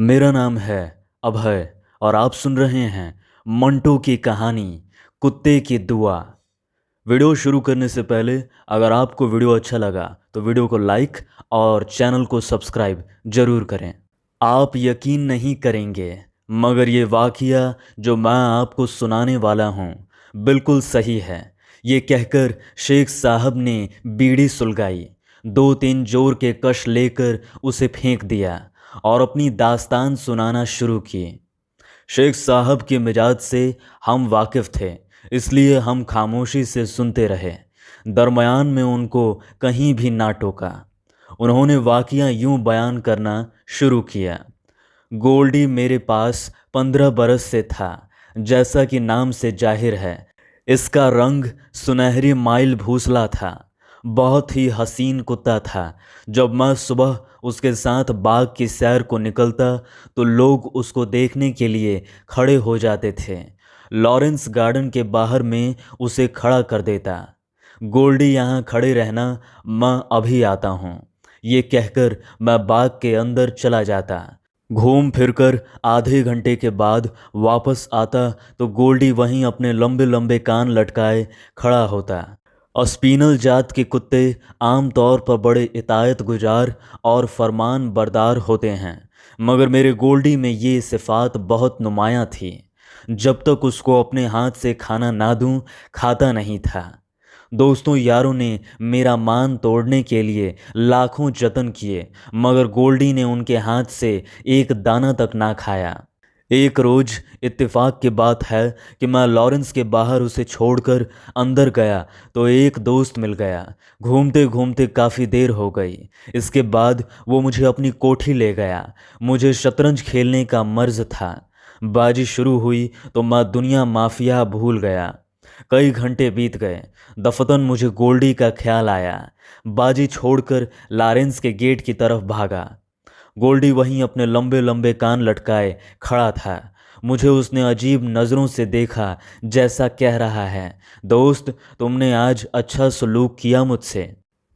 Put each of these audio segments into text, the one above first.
मेरा नाम है अभय और आप सुन रहे हैं मंटो की कहानी कुत्ते की दुआ। वीडियो शुरू करने से पहले अगर आपको वीडियो अच्छा लगा तो वीडियो को लाइक और चैनल को सब्सक्राइब जरूर करें। आप यकीन नहीं करेंगे मगर ये वाकया जो मैं आपको सुनाने वाला हूँ बिल्कुल सही है। ये कहकर शेख साहब ने बीड़ी सुलगाई, दो तीन जोर के कश लेकर उसे फेंक दिया और अपनी दास्तान सुनाना शुरू की। शेख साहब के मिजाज से हम वाकिफ थे, इसलिए हम खामोशी से सुनते रहे। दरमियान में उनको कहीं भी ना टोका। उन्होंने वाकया यूं बयान करना शुरू किया। गोल्डी मेरे पास 15 बरस से था, जैसा कि नाम से जाहिर है। इसका रंग सुनहरी माइल भूसला था। बहुत ही हसीन कुत्ता था। जब मैं सुबह उसके साथ बाग की सैर को निकलता तो लोग उसको देखने के लिए खड़े हो जाते थे। लॉरेंस गार्डन के बाहर में उसे खड़ा कर देता। गोल्डी यहाँ खड़े रहना, मैं अभी आता हूँ, ये कहकर मैं बाग के अंदर चला जाता। घूम फिरकर आधे घंटे के बाद वापस आता तो गोल्डी वहीं अपने लंबे लंबे कान लटकाए खड़ा होता। स्पीनल जात के कुत्ते आम तौर पर बड़े इतायत गुजार और फरमान बरदार होते हैं, मगर मेरे गोल्डी में ये सिफ़ात बहुत नुमायाँ थी। जब तक उसको अपने हाथ से खाना ना दूं, खाता नहीं था। दोस्तों यारों ने मेरा मान तोड़ने के लिए लाखों जतन किए, मगर गोल्डी ने उनके हाथ से एक दाना तक ना खाया। एक रोज इत्तेफाक की बात है कि मैं लॉरेंस के बाहर उसे छोड़कर अंदर गया तो एक दोस्त मिल गया। घूमते घूमते काफ़ी देर हो गई। इसके बाद वो मुझे अपनी कोठी ले गया। मुझे शतरंज खेलने का मर्ज था। बाजी शुरू हुई तो मैं दुनिया माफिया भूल गया। कई घंटे बीत गए। दफतन मुझे गोल्डी का ख्याल आया। बाजी छोड़कर लॉरेंस के गेट की तरफ भागा। गोल्डी वहीं अपने लंबे लंबे कान लटकाए खड़ा था। मुझे उसने अजीब नज़रों से देखा, जैसा कह रहा है, दोस्त तुमने आज अच्छा सलूक किया मुझसे।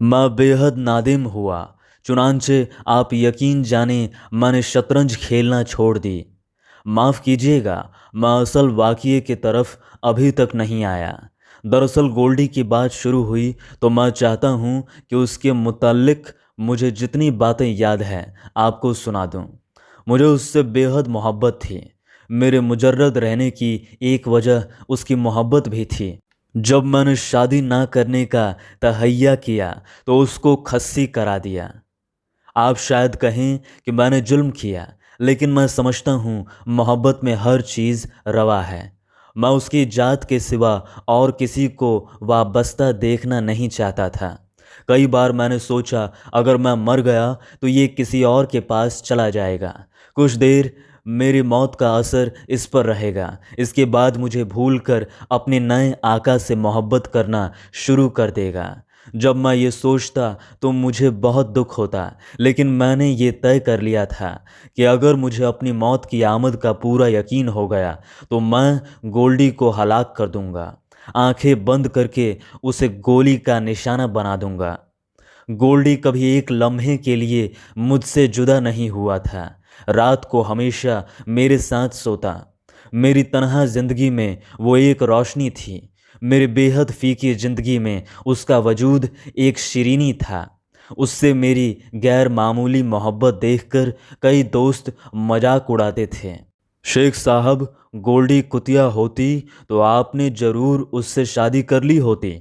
मैं बेहद नादिम हुआ। चुनांचे आप यकीन जाने मैंने शतरंज खेलना छोड़ दी। माफ़ कीजिएगा, मैं असल वाक़ये की तरफ अभी तक नहीं आया। दरअसल गोल्डी की बात शुरू हुई तो मैं चाहता हूँ कि उसके मुताल्लिक मुझे जितनी बातें याद हैं आपको सुना दूँ। मुझे उससे बेहद मोहब्बत थी। मेरे मुजर्रद रहने की एक वजह उसकी मोहब्बत भी थी। जब मैंने शादी ना करने का तहैया किया तो उसको खस्सी करा दिया। आप शायद कहें कि मैंने जुल्म किया, लेकिन मैं समझता हूँ मोहब्बत में हर चीज़ रवा है। मैं उसकी जात के सिवा और किसी को वाबस्ता देखना नहीं चाहता था। कई बार मैंने सोचा अगर मैं मर गया तो ये किसी और के पास चला जाएगा। कुछ देर मेरी मौत का असर इस पर रहेगा। इसके बाद मुझे भूलकर अपने नए आका से मोहब्बत करना शुरू कर देगा। जब मैं ये सोचता तो मुझे बहुत दुख होता, लेकिन मैंने ये तय कर लिया था कि अगर मुझे अपनी मौत की आमद का पूरा यकीन हो गया तो मैं गोल्डी को हलाक कर दूंगा। आंखें बंद करके उसे गोली का निशाना बना दूंगा। गोल्डी कभी एक लम्हे के लिए मुझसे जुदा नहीं हुआ था। रात को हमेशा मेरे साथ सोता। मेरी तन्हा जिंदगी में वो एक रोशनी थी। मेरी बेहद फीकी ज़िंदगी में उसका वजूद एक शिरीनी था। उससे मेरी गैर मामूली मोहब्बत देखकर कई दोस्त मजाक उड़ाते थे। शेख साहब, गोल्डी कुतिया होती तो आपने ज़रूर उससे शादी कर ली होती।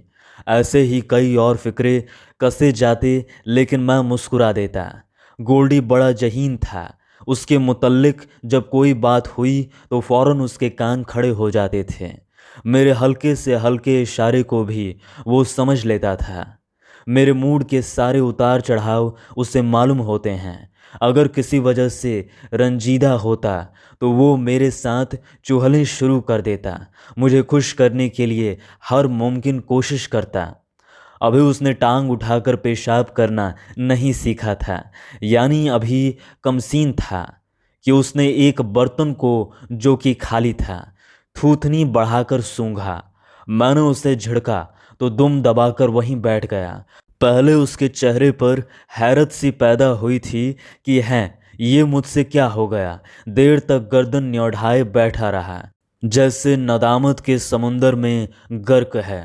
ऐसे ही कई और फिक्रे कसे जाते, लेकिन मैं मुस्कुरा देता। गोल्डी बड़ा जहीन था। उसके मुतल्लिक जब कोई बात हुई तो फ़ौरन उसके कान खड़े हो जाते थे। मेरे हल्के से हल्के इशारे को भी वो समझ लेता था। मेरे मूड के सारे उतार चढ़ाव उसे मालूम होते हैं। अगर किसी वजह से रंजीदा होता तो वो मेरे साथ चुहलें शुरू कर देता। मुझे खुश करने के लिए हर मुमकिन कोशिश करता। अभी उसने टांग उठाकर पेशाब करना नहीं सीखा था, यानी अभी कमसीन था कि उसने एक बर्तन को, जो कि खाली था, थूथनी बढ़ाकर सूंघा। मैंने उसे झिड़का तो दुम दबाकर वहीं बैठ गया। पहले उसके चेहरे पर हैरत सी पैदा हुई थी कि हैं ये मुझसे क्या हो गया? देर तक गर्दन न्योढ़ाए बैठा रहा, जैसे नदामत के समुंदर में गर्क है।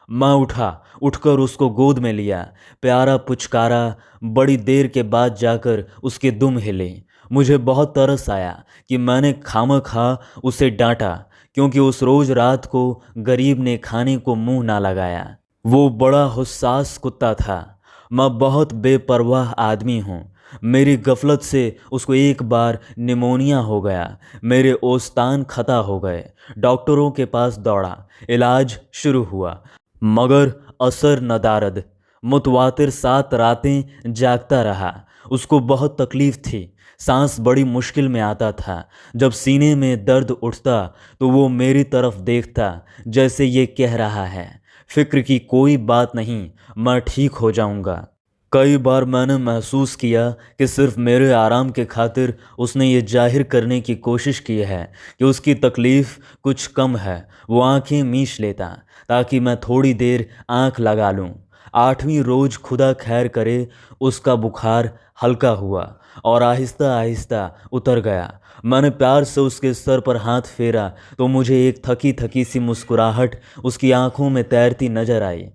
मैं उठा, उठकर उसको गोद में लिया, प्यारा पुचकारा। बड़ी देर के बाद जाकर उसके दुम हिले। मुझे बहुत तरस आया कि मैंने खामखा उसे डांटा, क्योंकि उस रोज रात को गरीब ने खाने को मुंह ना लगाया। वो बड़ा हुस्सास कुत्ता था। मैं बहुत बेपरवाह आदमी हूँ। मेरी गफलत से उसको एक बार निमोनिया हो गया। मेरे ओस्तान खता हो गए। डॉक्टरों के पास दौड़ा, इलाज शुरू हुआ, मगर असर नदारद। मुतवातिर 7 रातें जागता रहा। उसको बहुत तकलीफ थी, सांस बड़ी मुश्किल में आता था। जब सीने में दर्द उठता तो वो मेरी तरफ देखता, जैसे ये कह रहा है, फिक्र की कोई बात नहीं, मैं ठीक हो जाऊंगा। कई बार मैंने महसूस किया कि सिर्फ मेरे आराम के खातिर उसने ये जाहिर करने की कोशिश की है कि उसकी तकलीफ़ कुछ कम है। वो आंखें मीच लेता ताकि मैं थोड़ी देर आंख लगा लूं। 8वीं रोज़ खुदा खैर करे उसका बुखार हल्का हुआ और आहिस्ता आहिस्ता उतर गया। मैंने प्यार से उसके सर पर हाथ फेरा तो मुझे एक थकी थकी सी मुस्कुराहट उसकी आंखों में तैरती नजर आई।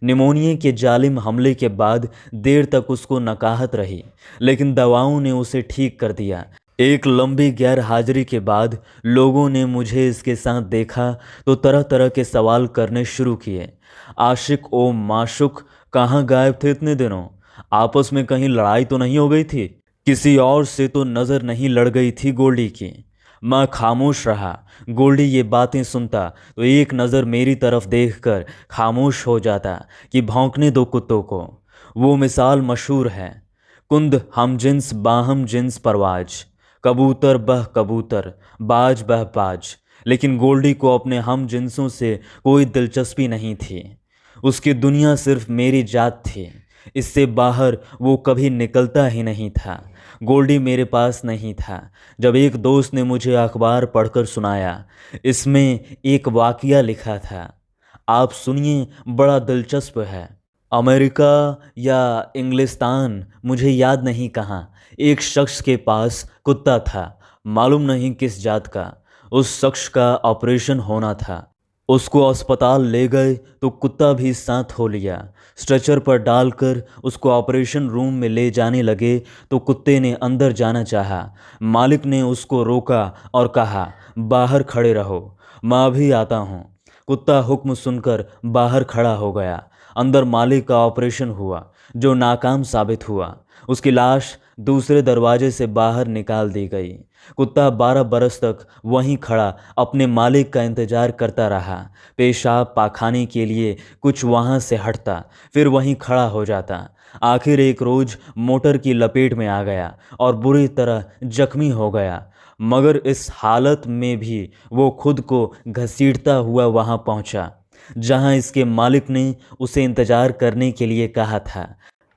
निमोनिया के जालिम हमले के बाद देर तक उसको नकाहत रही, लेकिन दवाओं ने उसे ठीक कर दिया। एक लंबी गैर हाजिरी के बाद लोगों ने मुझे इसके साथ देखा तो तरह तरह के सवाल करने शुरू किए। आशिक ओ माशुक, कहाँ गायब थे इतने दिनों? आपस में कहीं लड़ाई तो नहीं हो गई थी? किसी और से तो नज़र नहीं लड़ गई थी गोल्डी की? मैं खामोश रहा। गोल्डी ये बातें सुनता तो एक नज़र मेरी तरफ देखकर खामोश हो जाता कि भौंकने दो कुत्तों को। वो मिसाल मशहूर है, कुंद हम जिन्स बाहम जिन्स परवाज, कबूतर बह कबूतर, बाज बह बाज। लेकिन गोल्डी को अपने हम जिन्सों से कोई दिलचस्पी नहीं थी। उसकी दुनिया सिर्फ मेरी जात थी। इससे बाहर वो कभी निकलता ही नहीं था। गोल्डी मेरे पास नहीं था जब एक दोस्त ने मुझे अखबार पढ़कर सुनाया। इसमें एक वाकया लिखा था, आप सुनिए, बड़ा दिलचस्प है। अमेरिका या इंग्लिस्तान, मुझे याद नहीं कहाँ, एक शख्स के पास कुत्ता था, मालूम नहीं किस जात का। उस शख्स का ऑपरेशन होना था। उसको अस्पताल ले गए तो कुत्ता भी साथ हो लिया। स्ट्रेचर पर डालकर उसको ऑपरेशन रूम में ले जाने लगे तो कुत्ते ने अंदर जाना चाहा। मालिक ने उसको रोका और कहा, बाहर खड़े रहो, मैं अभी आता हूँ। कुत्ता हुक्म सुनकर बाहर खड़ा हो गया। अंदर मालिक का ऑपरेशन हुआ, जो नाकाम साबित हुआ। उसकी लाश दूसरे दरवाजे से बाहर निकाल दी गई। कुत्ता 12 बरस तक वहीं खड़ा अपने मालिक का इंतजार करता रहा। पेशाब पाखाने के लिए कुछ वहाँ से हटता, फिर वहीं खड़ा हो जाता। आखिर एक रोज मोटर की लपेट में आ गया और बुरी तरह जख्मी हो गया। मगर इस हालत में भी वो खुद को घसीटता हुआ वहाँ पहुँचा जहाँ इसके मालिक ने उसे इंतजार करने के लिए कहा था।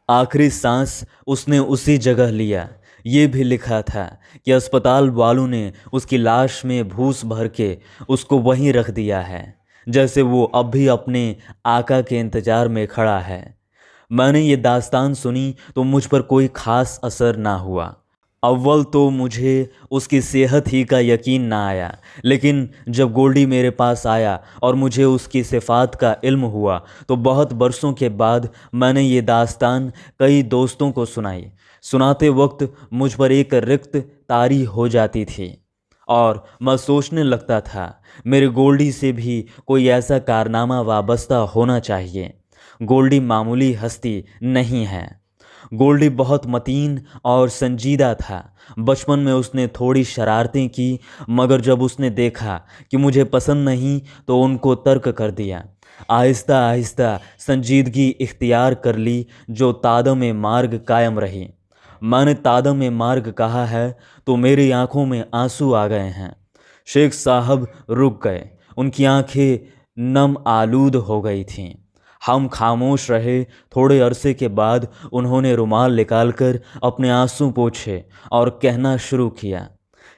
आखिरी सांस उसने उसी जगह लिया। ये भी लिखा था कि अस्पताल वालों ने उसकी लाश में भूस भर के उसको वहीं रख दिया है, जैसे वो अब भी अपने आका के इंतजार में खड़ा है। मैंने ये दास्तान सुनी तो मुझ पर कोई खास असर ना हुआ। अव्वल तो मुझे उसकी सेहत ही का यकीन ना आया, लेकिन जब गोल्डी मेरे पास आया और मुझे उसकी सिफ़ात का इल्म हुआ तो बहुत बरसों के बाद मैंने ये दास्तान कई दोस्तों को सुनाई। सुनाते वक्त मुझ पर एक रिक्त तारी हो जाती थी और मैं सोचने लगता था, मेरे गोल्डी से भी कोई ऐसा कारनामा वाबस्ता होना चाहिए। गोल्डी मामूली हस्ती नहीं है। गोल्डी बहुत मतीन और संजीदा था। बचपन में उसने थोड़ी शरारतें की, मगर जब उसने देखा कि मुझे पसंद नहीं तो उनको तर्क कर दिया। आहिस्ता आहिस्ता संजीदगी इख्तियार कर ली, जो तादम मार्ग कायम रही। मैंने तादम मार्ग कहा है तो मेरी आंखों में आंसू आ गए हैं। शेख साहब रुक गए, उनकी आंखें नम आलूद हो गई थीं। हम खामोश रहे। थोड़े अरसे के बाद उन्होंने रुमाल निकालकर अपने आंसू पोंछे और कहना शुरू किया,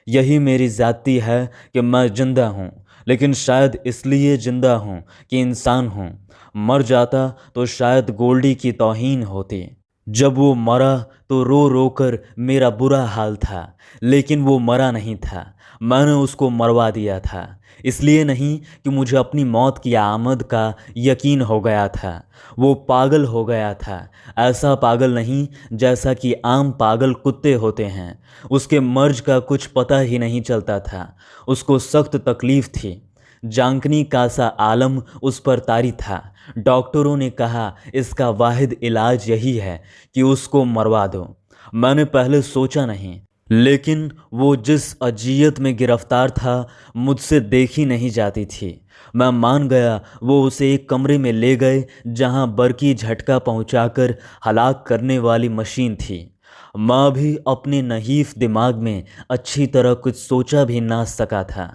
यही मेरी ज़ाती है कि मैं जिंदा हूँ, लेकिन शायद इसलिए जिंदा हूँ कि इंसान हूँ। मर जाता तो शायद गोल्डी की तौहीन होती। जब वो मरा तो रो रो कर मेरा बुरा हाल था, लेकिन वो मरा नहीं था, मैंने उसको मरवा दिया था। इसलिए नहीं कि मुझे अपनी मौत की आमद का यकीन हो गया था। वो पागल हो गया था, ऐसा पागल नहीं जैसा कि आम पागल कुत्ते होते हैं। उसके मर्ज का कुछ पता ही नहीं चलता था। उसको सख्त तकलीफ़ थी। जानकनी का सा आलम उस पर तारी था। डॉक्टरों ने कहा इसका वाहिद इलाज यही है कि उसको मरवा दो। मैंने पहले सोचा नहीं, लेकिन वो जिस अजियत में गिरफ्तार था मुझसे देखी नहीं जाती थी। मैं मान गया। वो उसे एक कमरे में ले गए जहां बरकी झटका पहुंचाकर हलाक करने वाली मशीन थी। मैं भी अपने नहीफ दिमाग में अच्छी तरह कुछ सोचा भी ना सका था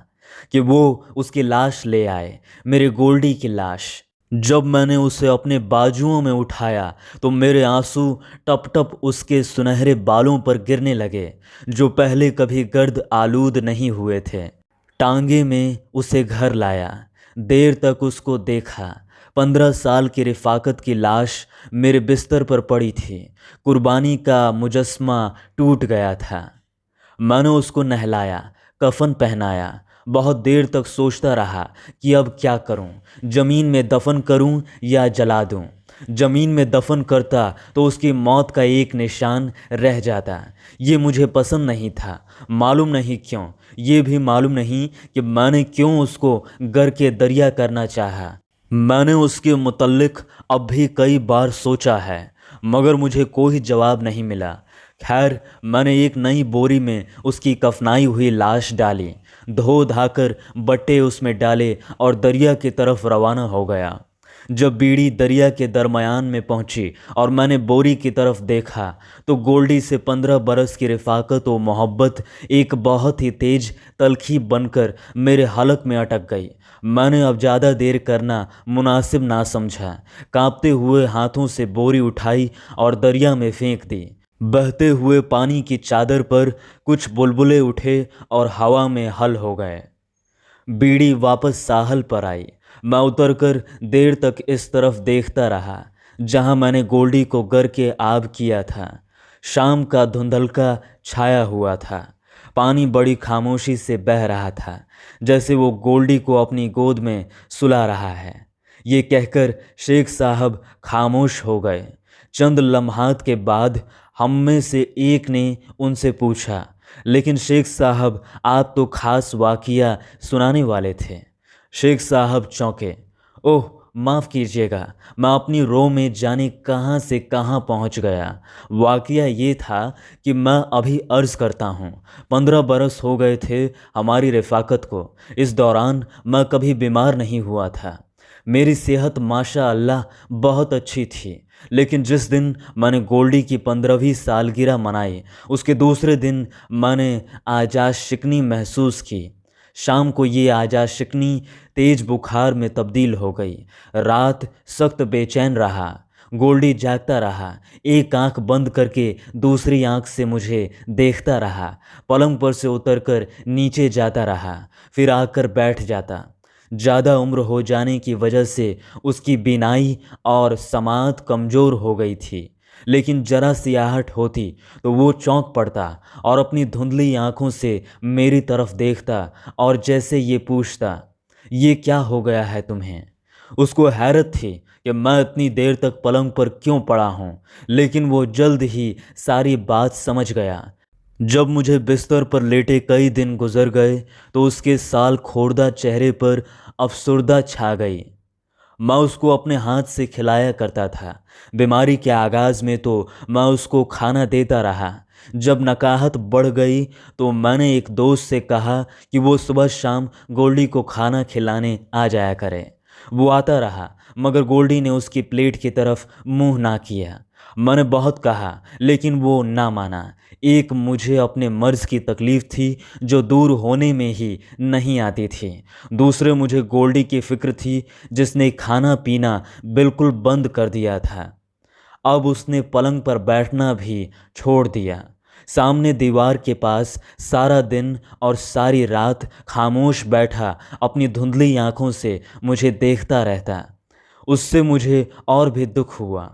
कि वो उसकी लाश ले आए, मेरे गोल्डी की लाश। जब मैंने उसे अपने बाजुओं में उठाया तो मेरे आंसू टप टप उसके सुनहरे बालों पर गिरने लगे, जो पहले कभी गर्द आलूद नहीं हुए थे। टांगे में उसे घर लाया। देर तक उसको देखा। 15 साल की रिफाकत की लाश मेरे बिस्तर पर पड़ी थी। कुर्बानी का मुजस्मा टूट गया था। मैंने उसको नहलाया, कफन पहनाया। बहुत देर तक सोचता रहा कि अब क्या करूं, जमीन में दफन करूं या जला दूं। जमीन में दफन करता तो उसकी मौत का एक निशान रह जाता। ये मुझे पसंद नहीं था। मालूम नहीं क्यों। ये भी मालूम नहीं कि मैंने क्यों उसको गर के दरिया करना चाहा। मैंने उसके मुतल्लिक अब भी कई बार सोचा है, मगर मुझे कोई जवाब नहीं मिला। खैर, मैंने एक नई बोरी में उसकी कफनाई हुई लाश डाली, धो धाकर बट्टे उसमें डाले और दरिया की तरफ रवाना हो गया। जब बीड़ी दरिया के दरमियान में पहुंची और मैंने बोरी की तरफ देखा तो गोल्डी से 15 बरस की रिफाकत व मोहब्बत एक बहुत ही तेज तलखी बनकर मेरे हलक में अटक गई। मैंने अब ज़्यादा देर करना मुनासिब ना समझा। कांपते हुए हाथों से बोरी उठाई और दरिया में फेंक दी। बहते हुए पानी की चादर पर कुछ बुलबुले उठे और हवा में हल हो गए। बीड़ी वापस साहल पर आई। मैं उतरकर देर तक इस तरफ देखता रहा जहां मैंने गोल्डी को गर के आब किया था। शाम का धुंधलका छाया हुआ था। पानी बड़ी खामोशी से बह रहा था, जैसे वो गोल्डी को अपनी गोद में सुला रहा है। ये कहकर शेख साहब खामोश हो गए। चंद लम्हात के बाद हम में से एक ने उनसे पूछा, लेकिन शेख साहब, आप तो खास वाकिया सुनाने वाले थे। शेख साहब चौंके। ओह, माफ़ कीजिएगा, मैं अपनी रो में जाने कहाँ से कहाँ पहुँच गया। वाकया ये था कि मैं अभी अर्ज़ करता हूँ, 15 बरस हो गए थे हमारी रफ़ाकत को। इस दौरान मैं कभी बीमार नहीं हुआ था। मेरी सेहत माशा अल्लाह बहुत अच्छी थी। लेकिन जिस दिन मैंने गोल्डी की 15वीं सालगिरह मनाई, उसके दूसरे दिन मैंने आजाश शिकनी महसूस की। शाम को ये आजाश शिकनी तेज बुखार में तब्दील हो गई। रात सख्त बेचैन रहा। गोल्डी जागता रहा, एक आंख बंद करके दूसरी आंख से मुझे देखता रहा। पलंग पर से उतरकर नीचे जाता रहा, फिर आकर बैठ जाता। ज़्यादा उम्र हो जाने की वजह से उसकी बीनाई और समाअत कमज़ोर हो गई थी, लेकिन जरा सी आहट होती तो वो चौंक पड़ता और अपनी धुंधली आंखों से मेरी तरफ देखता और जैसे ये पूछता, ये क्या हो गया है तुम्हें। उसको हैरत थी कि मैं इतनी देर तक पलंग पर क्यों पड़ा हूँ, लेकिन वो जल्द ही सारी बात समझ गया। जब मुझे बिस्तर पर लेटे कई दिन गुजर गए तो उसके साल खोर्दा चेहरे पर अफसुर्दा छा गई। मैं उसको अपने हाथ से खिलाया करता था। बीमारी के आगाज़ में तो मैं उसको खाना देता रहा। जब नकाहत बढ़ गई तो मैंने एक दोस्त से कहा कि वो सुबह शाम गोल्डी को खाना खिलाने आ जाया करे। वो आता रहा, मगर गोल्डी ने उसकी प्लेट की तरफ मुंह ना किया। मैंने बहुत कहा, लेकिन वो ना माना। एक मुझे अपने मर्ज़ की तकलीफ़ थी जो दूर होने में ही नहीं आती थी। दूसरे मुझे गोल्डी की फ़िक्र थी जिसने खाना पीना बिल्कुल बंद कर दिया था। अब उसने पलंग पर बैठना भी छोड़ दिया। सामने दीवार के पास सारा दिन और सारी रात खामोश बैठा अपनी धुंधली आंखों से मुझे देखता रहता। उससे मुझे और भी दुख हुआ।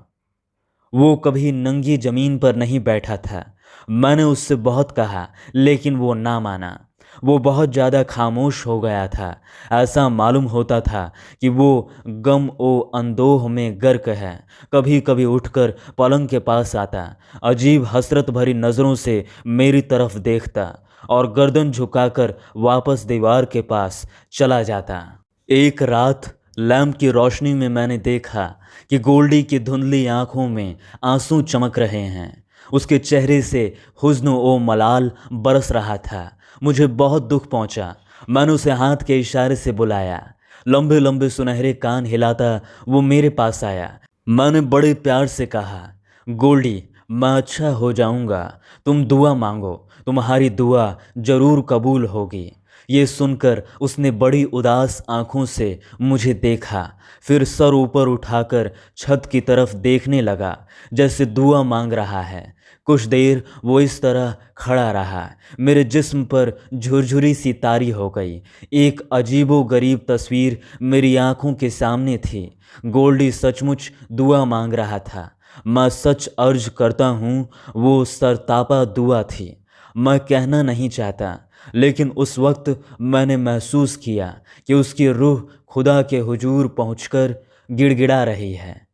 वो कभी नंगी जमीन पर नहीं बैठा था। मैंने उससे बहुत कहा लेकिन वो ना माना। वो बहुत ज़्यादा खामोश हो गया था। ऐसा मालूम होता था कि वो गम ओ अंदोह में गर्क है। कभी कभी उठकर पलंग के पास आता, अजीब हसरत भरी नज़रों से मेरी तरफ देखता और गर्दन झुकाकर वापस दीवार के पास चला जाता। एक रात लैंप की रोशनी में मैंने देखा कि गोल्डी की धुंधली आंखों में आंसू चमक रहे हैं। उसके चेहरे से हुस्न ओ मलाल बरस रहा था। मुझे बहुत दुख पहुंचा। मैंने उसे हाथ के इशारे से बुलाया। लंबे लंबे सुनहरे कान हिलाता वो मेरे पास आया। मैंने बड़े प्यार से कहा, गोल्डी मैं अच्छा हो जाऊंगा, तुम दुआ मांगो, तुम्हारी दुआ जरूर कबूल होगी। ये सुनकर उसने बड़ी उदास आंखों से मुझे देखा, फिर सर ऊपर उठाकर छत की तरफ देखने लगा जैसे दुआ मांग रहा है। कुछ देर वो इस तरह खड़ा रहा। मेरे जिस्म पर झुरझुरी सी तारी हो गई। एक अजीबो गरीब तस्वीर मेरी आंखों के सामने थी। गोल्डी सचमुच दुआ मांग रहा था। मैं सच अर्ज करता हूँ, वो सरतापा दुआ थी। मैं कहना नहीं चाहता, लेकिन उस वक्त मैंने महसूस किया कि उसकी रूह खुदा के हुजूर पहुंचकर गिड़गिड़ा रही है।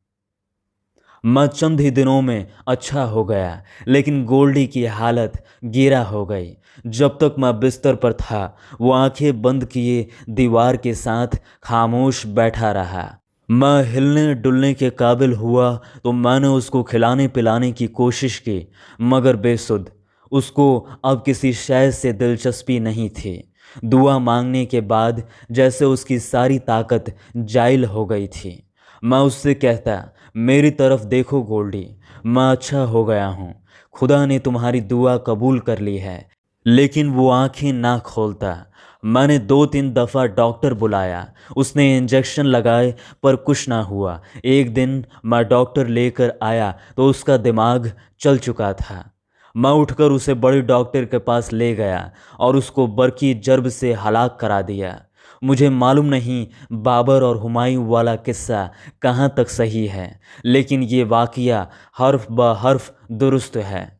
मैं चंद ही दिनों में अच्छा हो गया, लेकिन गोल्डी की हालत गिरा हो गई। जब तक मैं बिस्तर पर था वो आंखें बंद किए दीवार के साथ खामोश बैठा रहा। मैं हिलने डुलने के काबिल हुआ तो मैंने उसको खिलाने पिलाने की कोशिश की, मगर बेसुध। उसको अब किसी शय से दिलचस्पी नहीं थी। दुआ मांगने के बाद जैसे उसकी सारी ताकत जाइल हो गई थी। मैं उससे कहता, मेरी तरफ देखो गोल्डी, मैं अच्छा हो गया हूँ, खुदा ने तुम्हारी दुआ कबूल कर ली है। लेकिन वो आंखें ना खोलता। मैंने 2-3 दफ़ा डॉक्टर बुलाया, उसने इंजेक्शन लगाए पर कुछ ना हुआ। एक दिन मैं डॉक्टर लेकर आया तो उसका दिमाग चल चुका था। मैं उठकर उसे बड़े डॉक्टर के पास ले गया और उसको बरकी जर्ब से हलाक करा दिया। मुझे मालूम नहीं बाबर और हुमायूं वाला किस्सा कहाँ तक सही है, लेकिन ये वाक़या हर्फ ब हर्फ दुरुस्त है।